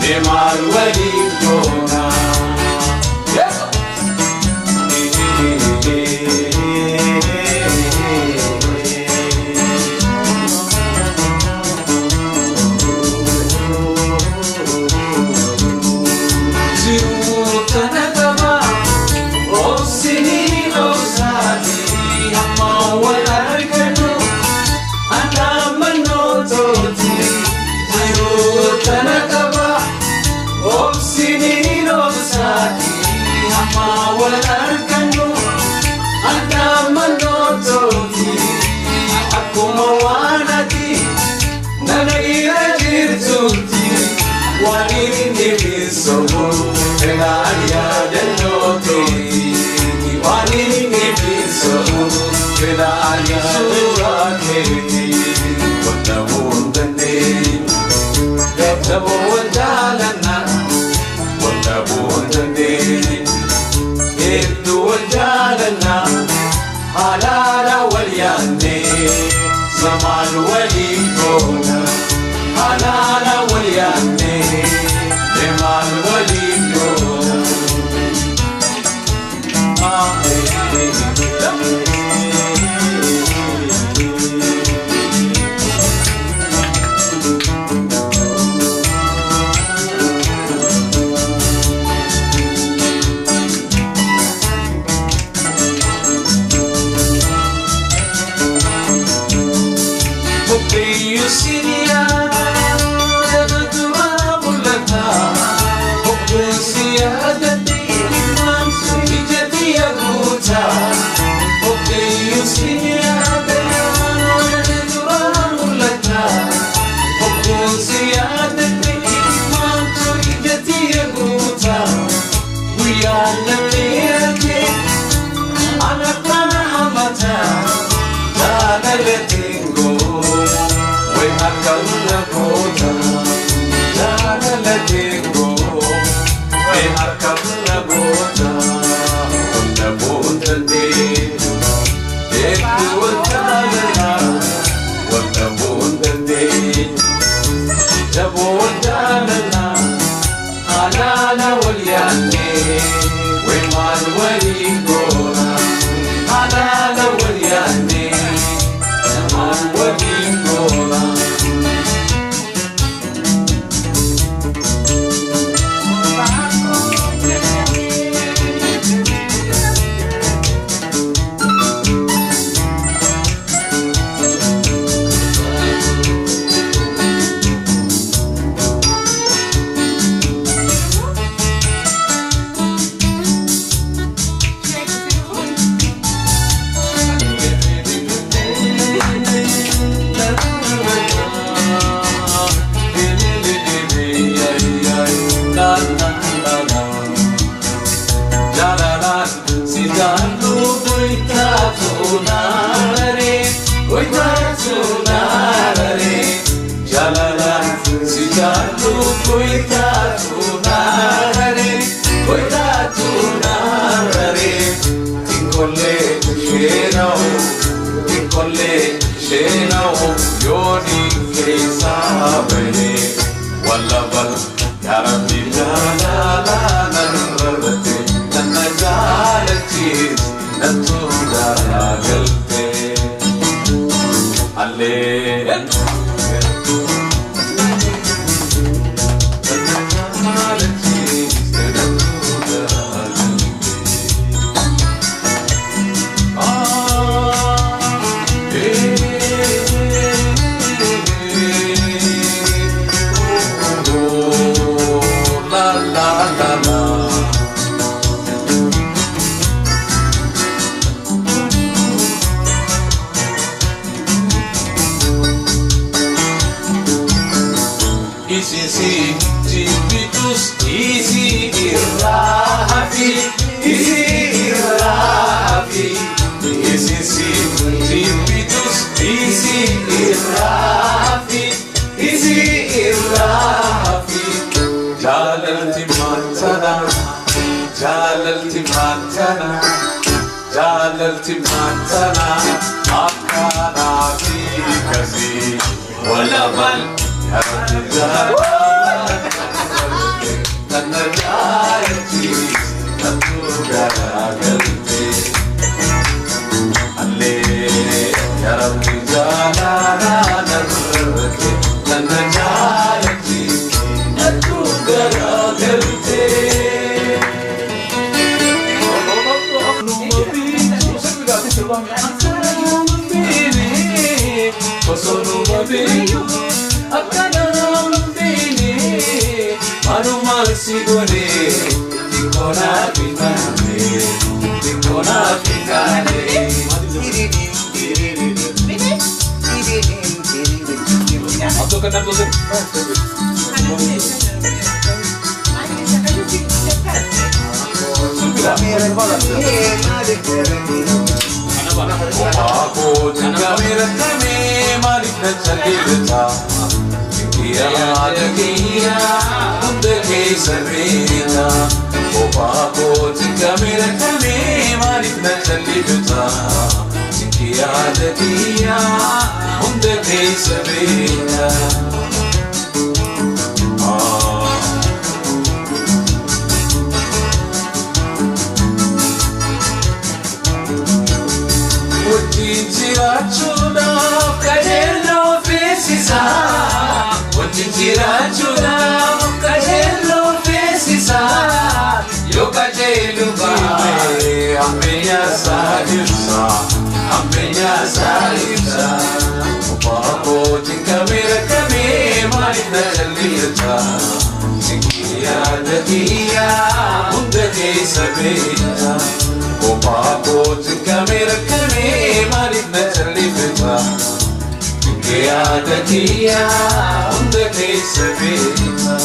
لمع الولي دونا سمع الولي دونا حلالا والياني لمع الولي دونا جللت ماتنا أبكانا في كزي ولا بل يا رجال Nanajaalati Natu garagalte Kosono bini Akana bini Marumal sigone Dikona pitane Dikona pitane Atau kata tu sih. Aku juga merekami mari kita cerita. Dia ada dia untuk kisahnya. Aku juga merekami mari kita cerita. Dia ada dia untuk kisahnya. Wajinjirachuna kajello fesisa Wajinjirachuna kajello fesisa Yo kajelu bae Amenya sahibsa Amenya sahibsa Upako jinkamira kami Marina jalirta Jinkiya dakiya Undake sabita Upako jinkamira kami Marina jalirta Jinkiya dakiya Undake sabita